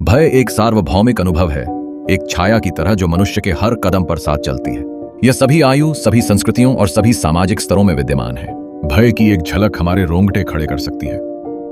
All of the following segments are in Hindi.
भय एक सार्वभौमिक अनुभव है, एक छाया की तरह जो मनुष्य के हर कदम पर साथ चलती है। यह सभी आयु, सभी संस्कृतियों और सभी सामाजिक स्तरों में विद्यमान है। भय की एक झलक हमारे रोंगटे खड़े कर सकती है,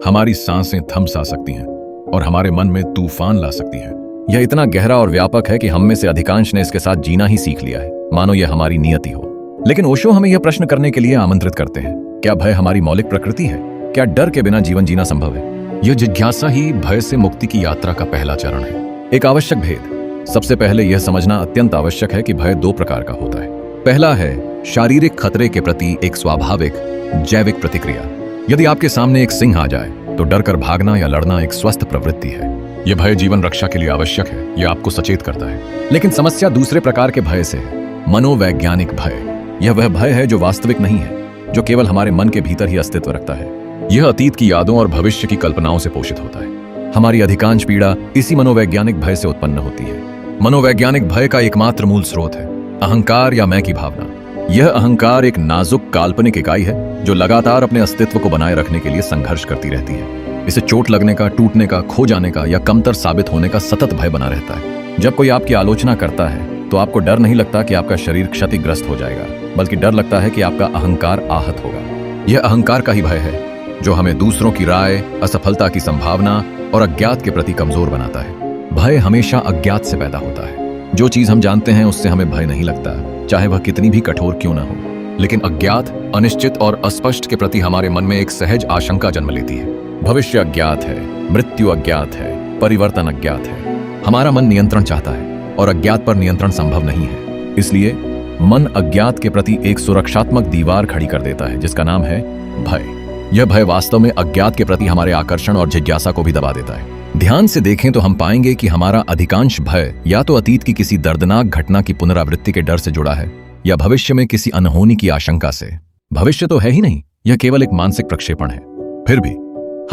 हमारी सांसें थम सा सकती हैं और हमारे मन में तूफान ला सकती है। यह इतना गहरा और व्यापक है कि हम में से अधिकांश ने इसके साथ जीना ही सीख लिया है, मानो यह हमारी नियति हो। लेकिन ओशो हमें यह प्रश्न करने के लिए आमंत्रित करते हैं, क्या भय हमारी मौलिक प्रकृति है? क्या डर के बिना जीवन जीना संभव है? यह जिज्ञासा ही भय से मुक्ति की यात्रा का पहला चरण है। एक आवश्यक भेद। सबसे पहले यह समझना अत्यंत आवश्यक है कि भय दो प्रकार का होता है। पहला है शारीरिक खतरे के प्रति एक स्वाभाविक जैविक प्रतिक्रिया। यदि आपके सामने एक सिंह आ जाए तो डर कर भागना या लड़ना एक स्वस्थ प्रवृत्ति है। यह भय जीवन रक्षा के लिए आवश्यक है, यह आपको सचेत करता है। लेकिन समस्या दूसरे प्रकार के भय से है, मनोवैज्ञानिक भय। यह वह भय है जो वास्तविक नहीं है, जो केवल हमारे मन के भीतर ही अस्तित्व रखता है। यह अतीत की यादों और भविष्य की कल्पनाओं से पोषित होता है। हमारी अधिकांश पीड़ा इसी मनोवैज्ञानिक भय से उत्पन्न होती है। मनोवैज्ञानिक भय का एकमात्र मूल स्रोत है अहंकार या मैं की भावना। यह अहंकार एक नाजुक काल्पनिक इकाई है जो लगातार अपने अस्तित्व को बनाए रखने के लिए संघर्ष करती रहती है। इसे चोट लगने का, टूटने का, खो जाने का या कमतर साबित होने का सतत भय बना रहता है। जब कोई आपकी आलोचना करता है तो आपको डर नहीं लगता कि आपका शरीर क्षतिग्रस्त हो जाएगा, बल्कि डर लगता है कि आपका अहंकार आहत होगा। यह अहंकार का ही भय है जो हमें दूसरों की राय, असफलता की संभावना और अज्ञात के प्रति कमजोर बनाता है। भय हमेशा अज्ञात से पैदा होता है। जो चीज हम जानते हैं उससे हमें भय नहीं लगता, चाहे वह कितनी भी कठोर क्यों ना हो। लेकिन अज्ञात, अनिश्चित और अस्पष्ट के प्रति हमारे मन में एक सहज आशंका जन्म लेती है। भविष्य अज्ञात है, मृत्यु अज्ञात है, परिवर्तन अज्ञात है। हमारा मन नियंत्रण चाहता है और अज्ञात पर नियंत्रण संभव नहीं है। इसलिए मन अज्ञात के प्रति एक सुरक्षात्मक दीवार खड़ी कर देता है जिसका नाम है भय। यह भय वास्तव में अज्ञात के प्रति हमारे आकर्षण और जिज्ञासा को भी दबा देता है। ध्यान से देखें तो हम पाएंगे कि हमारा अधिकांश भय या तो अतीत की किसी दर्दनाक घटना की पुनरावृत्ति के डर से जुड़ा है या भविष्य में किसी अनहोनी की आशंका से। भविष्य तो है ही नहीं, यह केवल एक मानसिक प्रक्षेपण है। फिर भी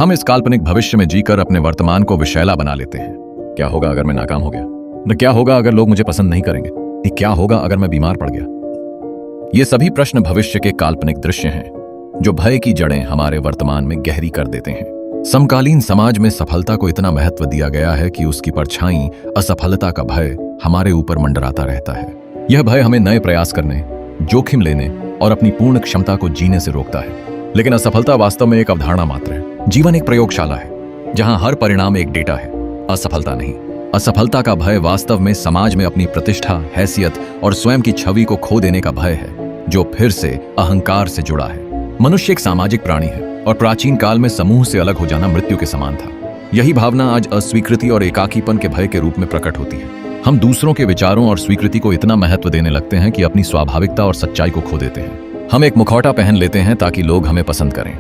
हम इस काल्पनिक भविष्य में जीकर अपने वर्तमान को विषैला बना लेते हैं। क्या होगा अगर मैं नाकाम हो गया? न क्या होगा अगर लोग मुझे पसंद नहीं करेंगे? क्या होगा अगर मैं बीमार पड़ गया? ये सभी प्रश्न भविष्य के काल्पनिक दृश्य हैं जो भय की जड़ें हमारे वर्तमान में गहरी कर देते हैं। समकालीन समाज में सफलता को इतना महत्व दिया गया है कि उसकी परछाई असफलता का भय हमारे ऊपर मंडराता रहता है। यह भय हमें नए प्रयास करने, जोखिम लेने और अपनी पूर्ण क्षमता को जीने से रोकता है। लेकिन असफलता वास्तव में एक अवधारणा मात्र है। जीवन एक प्रयोगशाला है जहां हर परिणाम एक डेटा है, असफलता नहीं। असफलता का भय वास्तव में समाज में अपनी प्रतिष्ठा, हैसियत और स्वयं की छवि को खो देने का भय है, जो फिर से अहंकार से जुड़ा है। मनुष्य एक सामाजिक प्राणी है और प्राचीन काल में समूह से अलग हो जाना मृत्यु के समान था। यही भावना आज अस्वीकृति और एकाकीपन के भय के रूप में प्रकट होती है। हम दूसरों के विचारों और स्वीकृति को इतना महत्व देने लगते हैं कि अपनी स्वाभाविकता और सच्चाई को खो देते हैं। हम एक मुखौटा पहन लेते हैं ताकि लोग हमें पसंद करें,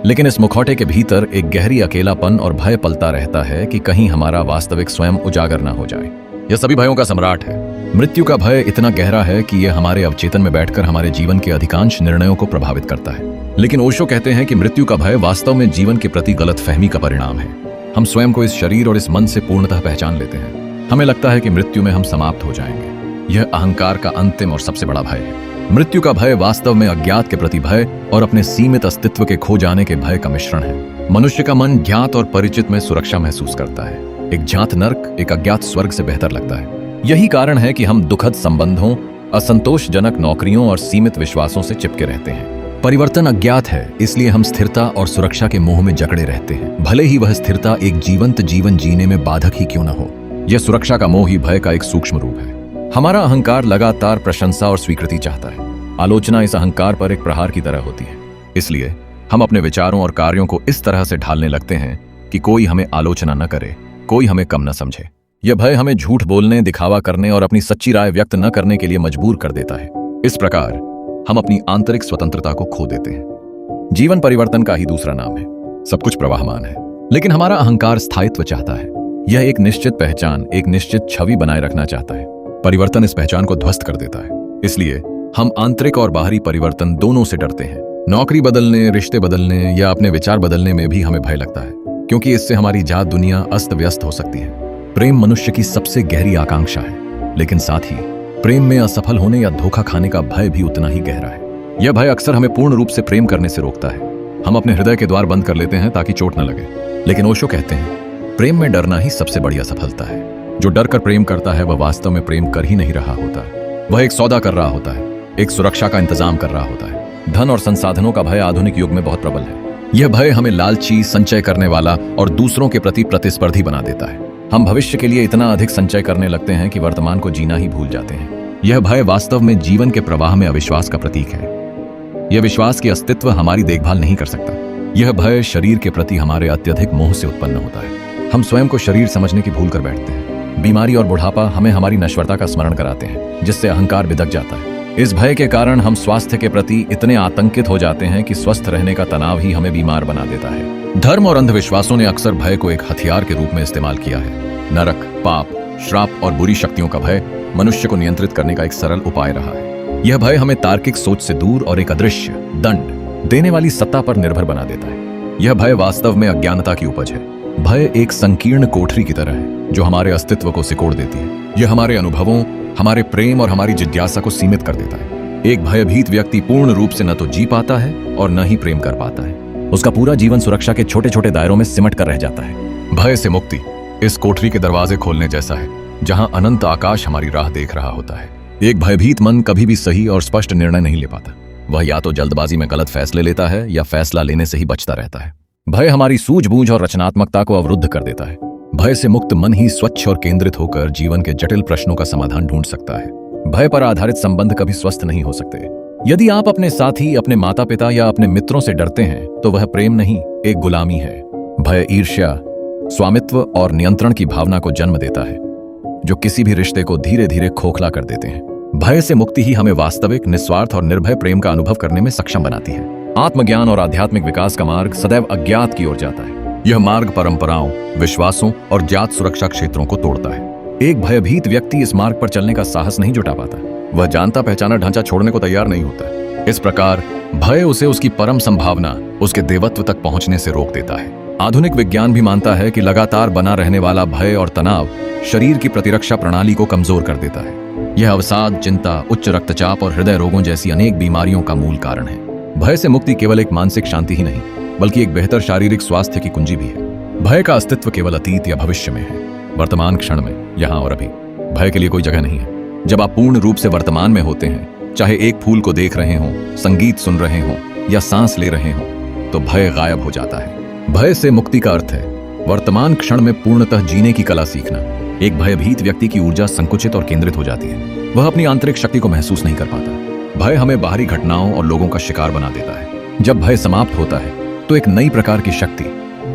लेकिन इस मुखौटे के भीतर एक गहरी अकेलापन और भय पलता रहता है कि कहीं हमारा वास्तविक स्वयं उजागर ना हो जाए। यह सभी भयों का सम्राट है। मृत्यु का भय इतना गहरा है कि यह हमारे अवचेतन में बैठकर हमारे जीवन के अधिकांश निर्णयों को प्रभावित करता है। लेकिन ओशो कहते हैं कि मृत्यु का भय वास्तव में जीवन के प्रति गलतफहमी का परिणाम है। हम स्वयं को इस शरीर और इस मन से पूर्णतः पहचान लेते हैं। हमें लगता है कि मृत्यु में हम समाप्त हो जाएंगे। यह अहंकार का अंतिम और सबसे बड़ा भय है। मृत्यु का भय वास्तव में अज्ञात के प्रति भय और अपने सीमित अस्तित्व के खो जाने के भय का मिश्रण है। मनुष्य का मन ज्ञात और परिचित में सुरक्षा महसूस करता है। एक ज्ञात नर्क एक अज्ञात स्वर्ग से बेहतर लगता है। यही कारण है कि हम दुखद संबंधों, असंतोषजनक नौकरियों और सीमित विश्वासों से चिपके रहते हैं। परिवर्तन अज्ञात है, इसलिए हम स्थिरता और सुरक्षा के मोह में जकड़े रहते हैं, भले ही वह स्थिरता एक जीवंत जीवन जीने में बाधक ही क्यों न हो। यह सुरक्षा का मोह ही भय का एक सूक्ष्म रूप है। हमारा अहंकार लगातार प्रशंसा और स्वीकृति चाहता है। आलोचना इस अहंकार पर एक प्रहार की तरह होती है। इसलिए हम अपने विचारों और कार्यों को इस तरह से ढालने लगते हैं कि कोई हमें आलोचना न करे, कोई हमें कम न समझे। यह भय हमें झूठ बोलने, दिखावा करने और अपनी सच्ची राय व्यक्त न करने के लिए मजबूर कर देता है। इस प्रकार हम अपनी आंतरिक स्वतंत्रता को खो देते हैं। जीवन परिवर्तन का ही दूसरा नाम है। सब कुछ प्रवाहमान है, लेकिन हमारा अहंकार स्थायित्व चाहता है। यह एक निश्चित पहचान, एक निश्चित छवि बनाए रखना चाहता है। परिवर्तन इस पहचान को ध्वस्त कर देता है। इसलिए हम आंतरिक और बाहरी परिवर्तन दोनों से डरते हैं। नौकरी बदलने, रिश्ते बदलने या अपने विचार बदलने में भी हमें भय लगता है, क्योंकि इससे हमारी जात दुनिया अस्त व्यस्त हो सकती है। प्रेम मनुष्य की सबसे गहरी आकांक्षा है, लेकिन साथ ही प्रेम में असफल होने या धोखा खाने का भय भी उतना ही गहरा है। यह भय अक्सर हमें पूर्ण रूप से प्रेम करने से रोकता है। हम अपने हृदय के द्वार बंद कर लेते हैं ताकि चोट न लगे। लेकिन ओशो कहते हैं प्रेम में डरना ही सबसे बड़ी असफलता है। जो डर कर प्रेम करता है वह वास्तव में प्रेम कर ही नहीं रहा होता। वह एक सौदा कर रहा होता है, एक सुरक्षा का इंतजाम कर रहा होता है। धन और संसाधनों का भय आधुनिक युग में बहुत प्रबल है। यह भय हमें लालची, संचय करने वाला और दूसरों के प्रति प्रतिस्पर्धी बना देता है। हम भविष्य के लिए इतना अधिक संचय करने लगते हैं कि वर्तमान को जीना ही भूल जाते हैं। यह भय वास्तव में जीवन के प्रवाह में अविश्वास का प्रतीक है। यह विश्वास कि अस्तित्व हमारी देखभाल नहीं कर सकता। यह भय शरीर के प्रति हमारे अत्यधिक मोह से उत्पन्न होता है। हम स्वयं को शरीर समझने की भूल कर बैठते हैं। बीमारी और बुढ़ापा हमें हमारी नश्वरता का स्मरण कराते हैं, जिससे अहंकार बिदक जाता है। इस भय के कारण हम स्वास्थ्य के प्रति इतने आतंकित हो जाते हैं कि स्वस्थ रहने का तनाव ही हमें बीमार बना देता है। धर्म और अंधविश्वासों ने अक्सर भय को एक हथियार के रूप में इस्तेमाल किया है। नरक, पाप, श्राप और बुरी शक्तियों का भय मनुष्य को नियंत्रित करने का एक सरल उपाय रहा है। यह भय हमें तार्किक सोच से दूर और एक अदृश्य, दंड देने वाली सत्ता पर निर्भर बना देता है। यह भय वास्तव में अज्ञानता की उपज है। भय एक संकीर्ण कोठरी की तरह है जो हमारे अस्तित्व को सिकोड़ देती है। यह हमारे अनुभवों, हमारे प्रेम और हमारी जिज्ञासा को सीमित कर देता है। एक भयभीत व्यक्ति पूर्ण रूप से न तो जी पाता है और न ही प्रेम कर पाता है। उसका पूरा जीवन सुरक्षा के छोटे छोटे दायरों में सिमट कर रह जाता है। भय से मुक्ति इस कोठरी के दरवाजे खोलने जैसा है, जहां अनंत आकाश हमारी राह देख रहा होता है। एक भयभीत मन कभी भी सही और स्पष्ट निर्णय नहीं ले पाता। वह या तो जल्दबाजी में गलत फैसले लेता है या फैसला लेने से ही बचता रहता है। भय हमारी सूझबूझ और रचनात्मकता को अवरुद्ध कर देता है। भय से मुक्त मन ही स्वच्छ और केंद्रित होकर जीवन के जटिल प्रश्नों का समाधान ढूंढ सकता है। भय पर आधारित संबंध कभी स्वस्थ नहीं हो सकते। यदि आप अपने साथी, अपने माता पिता या अपने मित्रों से डरते हैं तो वह प्रेम नहीं, एक गुलामी है। भय ईर्ष्या, स्वामित्व और नियंत्रण की भावना को जन्म देता है, जो किसी भी रिश्ते को धीरे धीरे खोखला कर देते हैं। भय से मुक्ति ही हमें वास्तविक, निस्वार्थ और निर्भय प्रेम का अनुभव करने में सक्षम बनाती है। आत्मज्ञान और आध्यात्मिक विकास का मार्ग सदैव अज्ञात की ओर जाता है। यह मार्ग परंपराओं, विश्वासों और जात सुरक्षा क्षेत्रों को तोड़ता है। एक भयभीत व्यक्ति इस मार्ग पर चलने का साहस नहीं जुटा पाता। वह जानता पहचाना ढांचा छोड़ने को तैयार नहीं होता। इस प्रकार भय उसे उसकी परम संभावना, उसके देवत्व तक पहुंचने से रोक देता है। आधुनिक विज्ञान भी मानता है कि लगातार बना रहने वाला भय और तनाव शरीर की प्रतिरक्षा प्रणाली को कमजोर कर देता है। यह अवसाद, चिंता, उच्च रक्तचाप और हृदय रोगों जैसी अनेक बीमारियों का मूल कारण है। भय से मुक्ति केवल एक मानसिक शांति ही नहीं, बल्कि एक बेहतर शारीरिक स्वास्थ्य की कुंजी भी है। भय का अस्तित्व केवल अतीत या भविष्य में है। वर्तमान क्षण में, यहाँ और अभी, भय के लिए कोई जगह नहीं है। जब आप पूर्ण रूप से वर्तमान में होते हैं, चाहे एक फूल को देख रहे हों, संगीत सुन रहे हों या सांस ले रहे हों, तो भय गायब हो जाता है। भय से मुक्ति का अर्थ है वर्तमान क्षण में पूर्णतः जीने की कला सीखना। एक भयभीत व्यक्ति की ऊर्जा संकुचित और केंद्रित हो जाती है। वह अपनी आंतरिक शक्ति को महसूस नहीं कर पाता। भय हमें बाहरी घटनाओं और लोगों का शिकार बना देता है। जब भय समाप्त होता है तो एक नई प्रकार की शक्ति,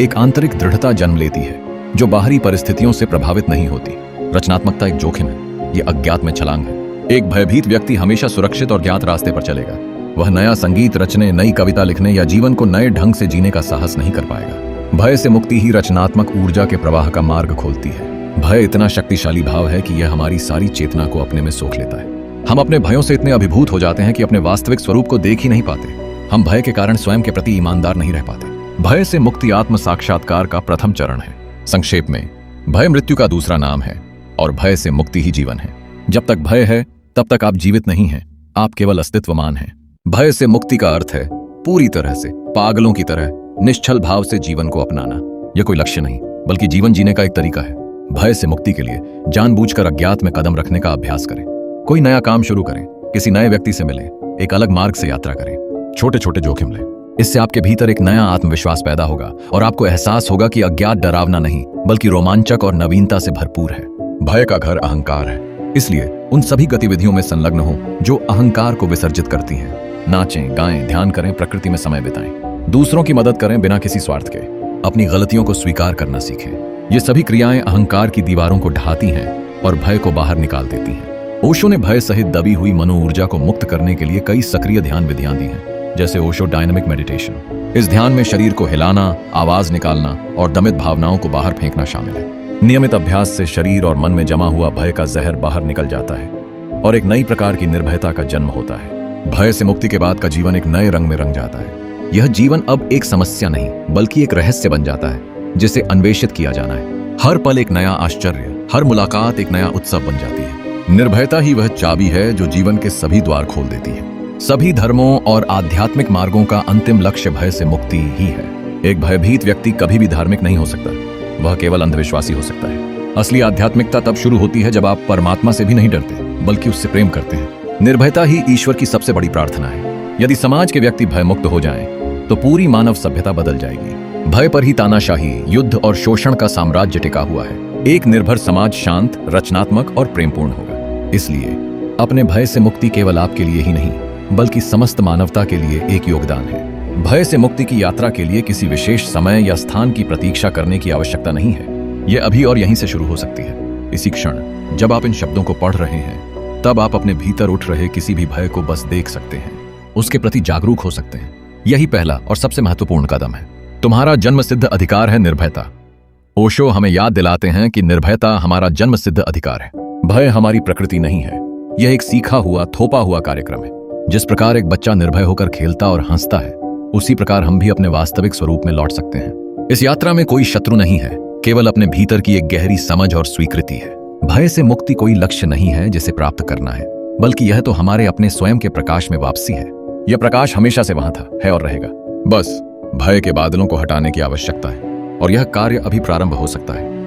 एक आंतरिक दृढ़ता जन्म लेती है, जो बाहरी परिस्थितियों से प्रभावित नहीं होती। रचनात्मकता एक जोखिम है, ये अज्ञात में छलांग है। एक भयभीत व्यक्ति हमेशा सुरक्षित और ज्ञात रास्ते पर चलेगा। वह नया संगीत रचने, नई कविता लिखने या जीवन को नए ढंग से जीने का साहस नहीं कर पाएगा। भय से मुक्ति ही रचनात्मक ऊर्जा के प्रवाह का मार्ग खोलती है। भय इतना शक्तिशाली भाव है कि यह हमारी सारी चेतना को अपने में सोख लेता है। हम अपने भयों से इतने अभिभूत हो जाते हैं कि अपने वास्तविक स्वरूप को देख ही नहीं पाते। हम भय के कारण स्वयं के प्रति ईमानदार नहीं रह पाते। भय से मुक्ति आत्म साक्षात्कार का प्रथम चरण है। संक्षेप में, भय मृत्यु का दूसरा नाम है और भय से मुक्ति ही जीवन है। जब तक भय है तब तक आप जीवित नहीं हैं, आप केवल अस्तित्वमान हैं। भय से मुक्ति का अर्थ है पूरी तरह से, पागलों की तरह निश्चल भाव से जीवन को अपनाना। यह कोई लक्ष्य नहीं, बल्कि जीवन जीने का एक तरीका है। भय से मुक्ति के लिए जानबूझकर अज्ञात में कदम रखने का अभ्यास करें। कोई नया काम शुरू करें, किसी नए व्यक्ति से मिलें, एक अलग मार्ग से यात्रा करें, छोटे छोटे जोखिम लें। इससे आपके भीतर एक नया आत्मविश्वास पैदा होगा और आपको एहसास होगा कि अज्ञात डरावना नहीं, बल्कि रोमांचक और नवीनता से भरपूर है। भय का घर अहंकार है, इसलिए उन सभी गतिविधियों में संलग्न हो जो अहंकार को विसर्जित करती हैं। नाचें, गाएं, ध्यान करें, प्रकृति में समय बिताएं, दूसरों की मदद करें बिना किसी स्वार्थ के, अपनी गलतियों को स्वीकार करना सीखें। ये सभी क्रियाएं अहंकार की दीवारों को ढहाती हैं और भय को बाहर निकाल देती हैं। ओशो ने भय सहित दबी हुई मनोऊर्जा को मुक्त करने के लिए कई सक्रिय ध्यान विधियां दी हैं, जैसे ओशो डायनामिक मेडिटेशन। इस ध्यान में शरीर को हिलाना, आवाज निकालना और दमित भावनाओं को बाहर फेंकना शामिल है। नियमित अभ्यास से शरीर और मन में जमा हुआ भय का जहर बाहर निकल जाता है और एक नई प्रकार की निर्भयता का जन्म होता है। भय से मुक्ति के बाद का जीवन एक नए रंग में रंग जाता है। यह जीवन अब एक समस्या नहीं, बल्कि एक रहस्य बन जाता है जिसे अन्वेषित किया जाना है। हर पल एक नया आश्चर्य, हर मुलाकात एक नया उत्सव बन जाती है। निर्भयता ही वह चाबी है जो जीवन के सभी द्वार खोल देती है। सभी धर्मों और आध्यात्मिक मार्गों का अंतिम लक्ष्य भय से मुक्ति ही है। एक भयभीत व्यक्ति कभी भी धार्मिक नहीं हो सकता। वह केवल अंधविश्वासी हो सकता है। असली आध्यात्मिकता तब शुरू होती है जब आप परमात्मा से भी नहीं डरते बल्कि उससे प्रेम करते हैं। निर्भयता ही ईश्वर की सबसे बड़ी प्रार्थना है। यदि समाज के व्यक्ति भयमुक्त हो जाएं, तो पूरी मानव सभ्यता बदल जाएगी। भय पर ही तानाशाही, युद्ध और शोषण का साम्राज्य टिका हुआ है। एक निर्भर समाज शांत, रचनात्मक और प्रेमपूर्ण होगा। इसलिए अपने भय से मुक्ति केवल आपके लिए ही नहीं बल्कि समस्त मानवता के लिए एक योगदान है। भय से मुक्ति की यात्रा के लिए किसी विशेष समय या स्थान की प्रतीक्षा करने की आवश्यकता नहीं है। यह अभी और यहीं से शुरू हो सकती है। इसी क्षण जब आप इन शब्दों को पढ़ रहे हैं, तब आप अपने भीतर उठ रहे किसी भी भय को बस देख सकते हैं, उसके प्रति जागरूक हो सकते हैं। यही पहला और सबसे महत्वपूर्ण कदम है। तुम्हारा जन्मसिद्ध अधिकार है निर्भयता। ओशो हमें याद दिलाते हैं कि निर्भयता हमारा जन्मसिद्ध अधिकार है। भय हमारी प्रकृति नहीं है, यह एक सीखा हुआ, थोपा हुआ कार्यक्रम है। जिस प्रकार एक बच्चा निर्भय होकर खेलता और हंसता है, उसी प्रकार हम भी अपने वास्तविक स्वरूप में लौट सकते हैं। इस यात्रा में कोई शत्रु नहीं है, केवल अपने भीतर की एक गहरी समझ और स्वीकृति है। भय से मुक्ति कोई लक्ष्य नहीं है जिसे प्राप्त करना है, बल्कि यह तो हमारे अपने स्वयं के प्रकाश में वापसी है। यह प्रकाश हमेशा से वहां था, है और रहेगा। बस भय के बादलों को हटाने की आवश्यकता है, और यह कार्य अभी प्रारंभ हो सकता है।